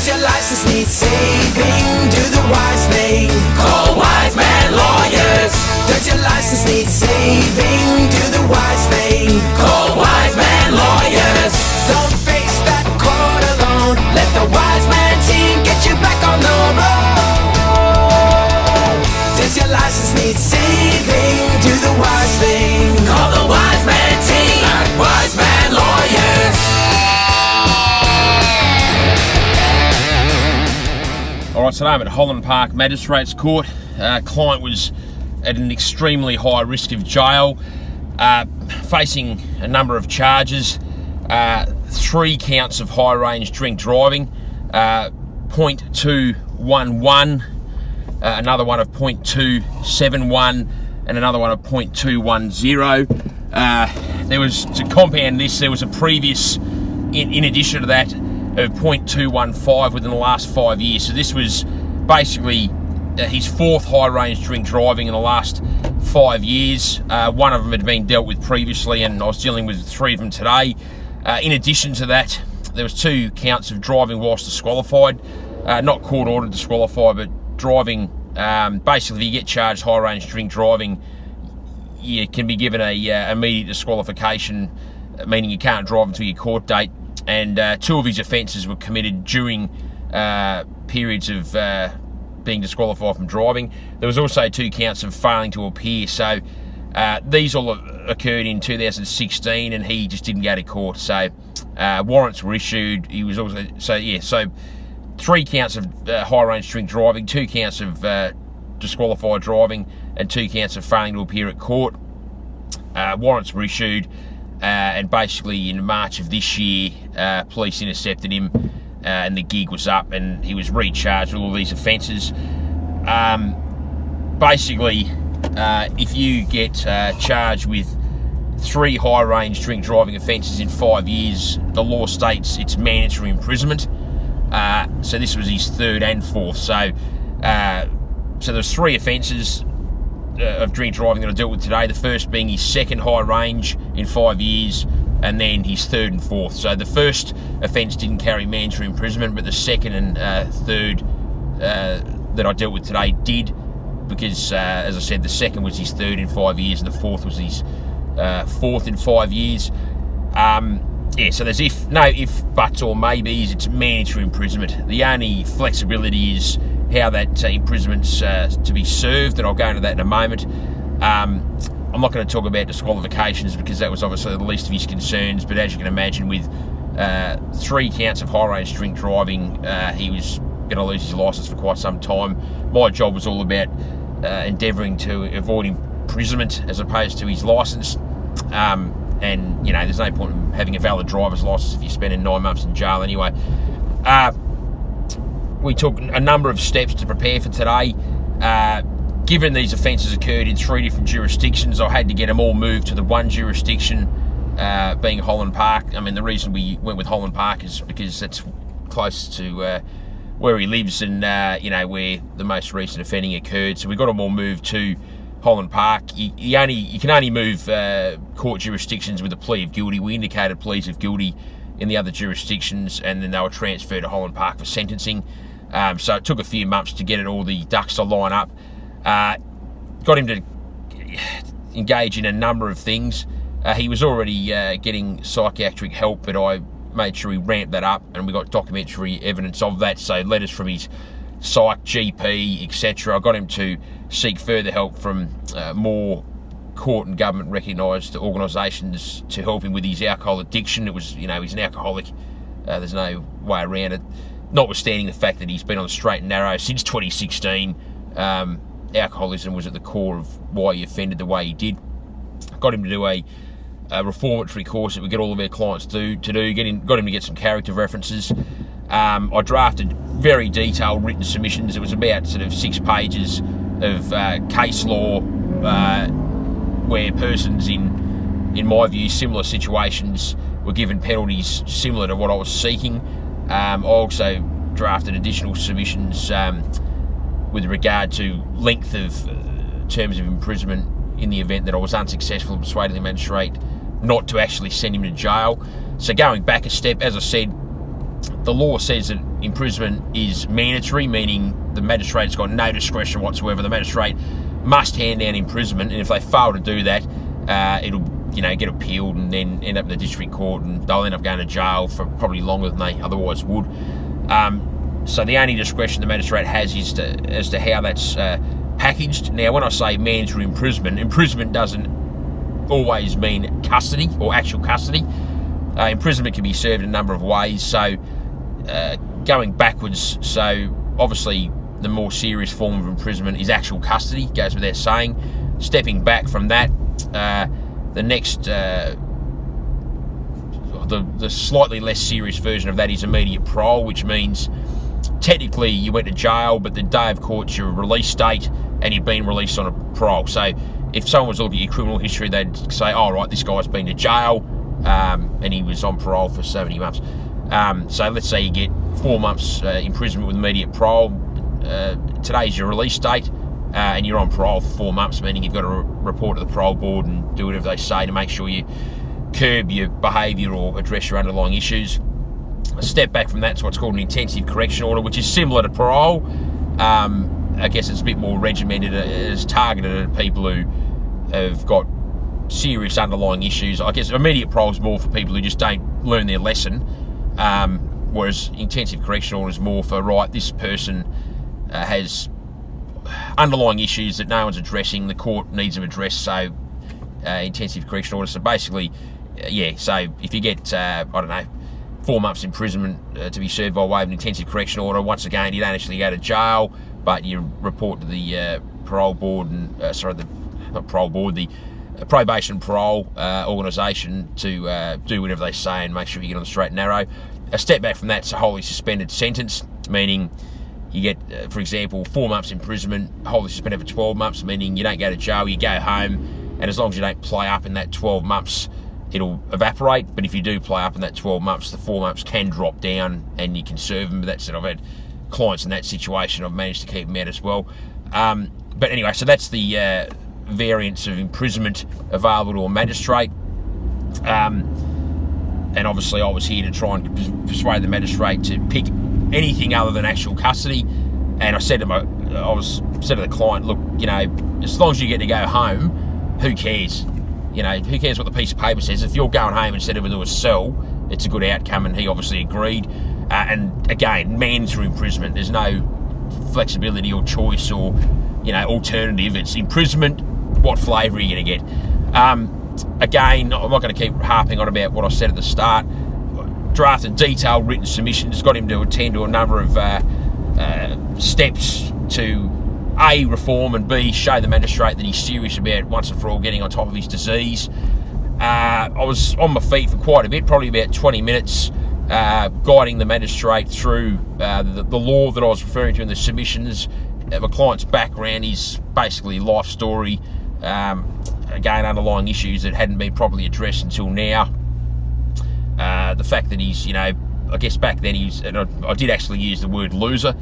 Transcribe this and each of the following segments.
Does your license need saving? Do the wise thing. Call Wise Man Lawyers. Does your license need saving? Do the wise thing. Call Wise Man Lawyers. Don't face that court alone. Let the Wise Man team get you back on the road. Does your license need saving? Do the wise thing. Call the Wise Man team at Wise Man Lawyers. Alright, so I'm at Holland Park Magistrates Court. Client was at an extremely high risk of jail, facing a number of charges, 3 counts of high-range drink driving, .211, another one of .271, and another one of .210. There was, to compound this, there was a previous, in addition to that, of .215 within the last 5 years. So this was basically his 4th high-range drink driving in the last 5 years. One of them had been dealt with previously, and I was dealing with 3 of them today. In addition to that, there was 2 counts of driving whilst disqualified. Not court-ordered disqualified, but driving. Basically, if you get charged high-range drink driving, you can be given a immediate disqualification, meaning you can't drive until your court date. And 2 of his offences were committed during periods of being disqualified from driving. There was also 2 counts of failing to appear. So these all occurred in 2016, and he just didn't go to court. So warrants were issued. He was also so 3 counts of high-range drink driving, 2 counts of disqualified driving, and 2 counts of failing to appear at court. Warrants were issued. And basically in March of this year, police intercepted him, and the gig was up, and he was recharged with all these offences. Basically, if you get charged with 3 high-range drink driving offences in 5 years, the law states it's mandatory imprisonment. So this was his 3rd and 4th. So there's 3 offences of drink driving that I dealt with today. The first being his 2nd high range in 5 years, and then his 3rd and 4th. So the first offence didn't carry mandatory imprisonment, but the 2nd and 3rd that I dealt with today did, because as I said, the 2nd was his 3rd in 5 years, and the 4th was his 4th in 5 years. So there's no if, buts, or maybes. It's mandatory imprisonment. The only flexibility is how that imprisonment's to be served, and I'll go into that in a moment. I'm not going to talk about disqualifications because that was obviously the least of his concerns, but as you can imagine, with 3 counts of high-range drink driving, he was going to lose his licence for quite some time. My job was all about endeavouring to avoid imprisonment as opposed to his licence. And, you know, there's no point in having a valid driver's licence if you're spending 9 months in jail anyway. We took a number of steps to prepare for today. Given these offences occurred in 3 different jurisdictions, I had to get them all moved to the one jurisdiction, being Holland Park. I mean, the reason we went with Holland Park is because that's close to where he lives, and where the most recent offending occurred. So we got them all moved to Holland Park. You can only move court jurisdictions with a plea of guilty. We indicated pleas of guilty in the other jurisdictions, and then they were transferred to Holland Park for sentencing. So it took a few months to get all the ducks to line up. Got him to engage in a number of things. He was already getting psychiatric help, but I made sure he ramped that up, and we got documentary evidence of that. So letters from his psych, GP, etc. I got him to seek further help from more court and government recognised organisations to help him with his alcohol addiction. It was, he's an alcoholic. There's no way around it. Notwithstanding the fact that he's been on the straight and narrow since 2016, alcoholism was at the core of why he offended the way he did. Got him to do a reformatory course that we get all of our clients got him to get some character references. I drafted very detailed written submissions. It was about sort of 6 pages of case law where persons in my view, similar situations were given penalties similar to what I was seeking. I also drafted additional submissions with regard to length of terms of imprisonment in the event that I was unsuccessful in persuading the magistrate not to actually send him to jail. So going back a step, as I said, the law says that imprisonment is mandatory, meaning the magistrate's got no discretion whatsoever. The magistrate must hand down imprisonment, and if they fail to do that, it'll get appealed and then end up in the district court, and they'll end up going to jail for probably longer than they otherwise would. So the only discretion the magistrate has is as to how that's packaged. Now, when I say mandatory imprisonment doesn't always mean custody or actual custody. Imprisonment can be served in a number of ways. So going backwards, so obviously the more serious form of imprisonment is actual custody, goes without saying. Stepping back from that, the next, the slightly less serious version of that is immediate parole, which means technically you went to jail, but the day of court's your release date and you've been released on a parole. So if someone was looking at your criminal history, they'd say, oh, right, this guy's been to jail and he was on parole for 70 months. So let's say you get 4 months imprisonment with immediate parole. Today's your release date, and you're on parole for 4 months, meaning you've got to report to the parole board and do whatever they say to make sure you curb your behaviour or address your underlying issues. A step back from that's what's called an intensive correction order, which is similar to parole. I guess it's a bit more regimented, it's targeted at people who have got serious underlying issues. I guess immediate parole is more for people who just don't learn their lesson, whereas intensive correction order is more for, right, this person has underlying issues that no one's addressing, the court needs them addressed, so intensive correction order. So basically, so if you get, 4 months imprisonment to be served by way of an intensive correction order, once again, you don't actually go to jail, but you report to the parole board, and the probation parole organisation to do whatever they say and make sure you get on the straight and narrow. A step back from that, it's a wholly suspended sentence, meaning you get, for example, 4 months imprisonment, wholly suspended for 12 months, meaning you don't go to jail, you go home, and as long as you don't play up in that 12 months, it'll evaporate. But if you do play up in that 12 months, the 4 months can drop down and you can serve them. That's it. I've had clients in that situation. I've managed to keep them out as well. But anyway, so that's the variants of imprisonment available to a magistrate. And obviously I was here to try and persuade the magistrate to pick anything other than actual custody. And I said to the client, look, as long as you get to go home, who cares? Who cares what the piece of paper says? If you're going home instead of into a cell, it's a good outcome, and he obviously agreed. And again, mandatory imprisonment. There's no flexibility or choice or, alternative. It's imprisonment. What flavour are you going to get? Again, I'm not going to keep harping on about what I said at the start. Drafted detailed written submissions, got him to attend to a number of steps to A, reform, and B, show the magistrate that he's serious about once and for all getting on top of his disease. I was on my feet for quite a bit, probably about 20 minutes, guiding the magistrate through the law that I was referring to in the submissions, my client's background, his basically life story, again, underlying issues that hadn't been properly addressed until now. The fact that he's, I guess back then and I did actually use the word loser.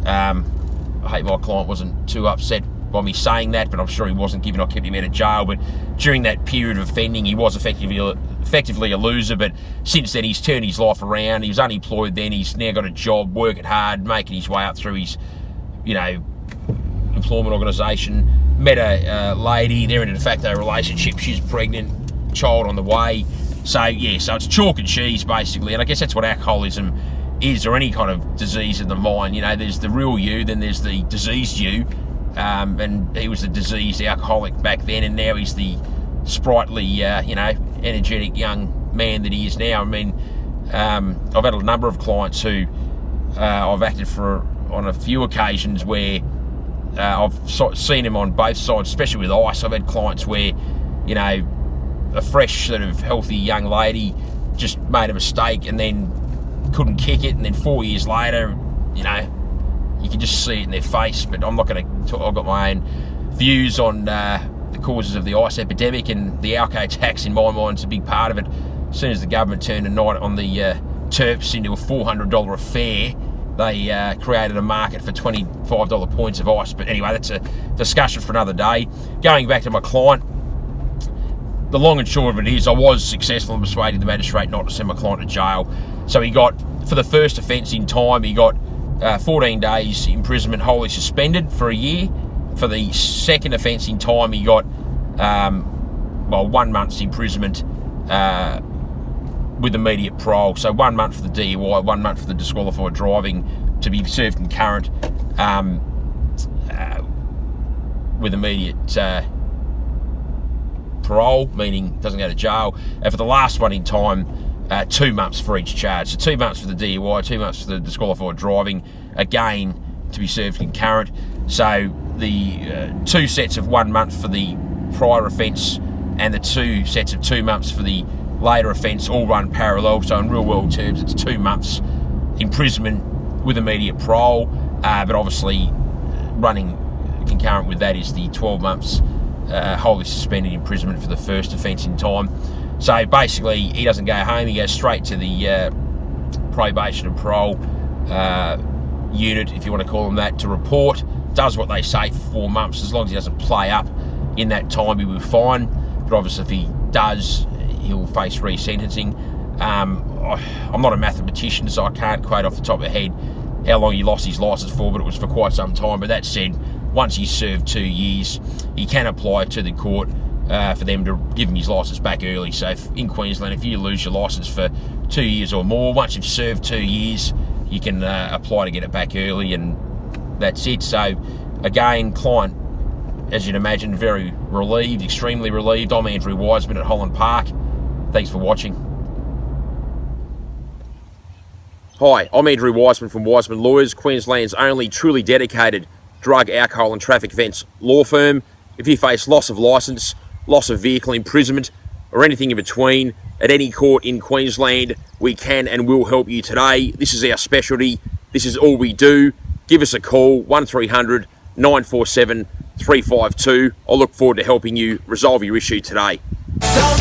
I hope my client wasn't too upset by me saying that, but I'm sure he wasn't, given I kept him out of jail. But during that period of offending, he was effectively a loser. But since then, he's turned his life around. He was unemployed then. He's now got a job, working hard, making his way up through his, employment organisation. Met a lady. They're in a de facto relationship. She's pregnant, child on the way. So it's chalk and cheese basically. And I guess that's what alcoholism is, or any kind of disease of the mind. There's the real you, then there's the diseased you, and he was the diseased alcoholic back then, and now he's the sprightly, energetic young man that he is now. I mean, I've had a number of clients who I've acted for on a few occasions where I've seen him on both sides, especially with ice. I've had clients where, a fresh sort of healthy young lady just made a mistake and then couldn't kick it, and then 4 years later, you can just see it in their face. But I'm not going to talk. I've got my own views on the causes of the ice epidemic, and the alco tax in my mind is a big part of it. As soon as the government turned a night on the Terps into a $400 affair, they created a market for $25 points of ice. But anyway, that's a discussion for another day. Going back to my client, the long and short of it is I was successful in persuading the magistrate not to send my client to jail. So he got, for the first offence in time, he got 14 days imprisonment, wholly suspended for a year. For the second offence in time, he got 1 month's imprisonment with immediate parole. So 1 month for the DUI, 1 month for the disqualified driving, to be served concurrent with immediate parole, meaning doesn't go to jail. And for the last one in time, 2 months for each charge. So 2 months for the DUI, 2 months for the disqualified driving, again to be served concurrent. So the 2 sets of 1 month for the prior offence and the 2 sets of 2 months for the later offence all run parallel. So in real world terms, it's 2 months imprisonment with immediate parole, but obviously running concurrent with that is the 12 months wholly suspended imprisonment for the first offence in time. So basically, he doesn't go home, he goes straight to the probation and parole unit, if you want to call them that, to report, does what they say for 4 months. As long as he doesn't play up in that time, he will be fine. But obviously if he does, he'll face resentencing. I'm not a mathematician, so I can't quote off the top of my head how long he lost his licence for, but it was for quite some time. But that said, once he's served 2 years, he can apply to the court for them to give him his licence back early. So in Queensland, if you lose your licence for 2 years or more, once you've served 2 years, you can apply to get it back early, and that's it. So again, client, as you'd imagine, very relieved, extremely relieved. I'm Andrew Wiseman at Holland Park. Thanks for watching. Hi, I'm Andrew Wiseman from Wiseman Lawyers, Queensland's only truly dedicated drug, alcohol and traffic offence law firm. If you face loss of licence, loss of vehicle imprisonment, or anything in between at any court in Queensland, we can and will help you today. This is our specialty. This is all we do. Give us a call, 1300 947 352. I look forward to helping you resolve your issue today. Don't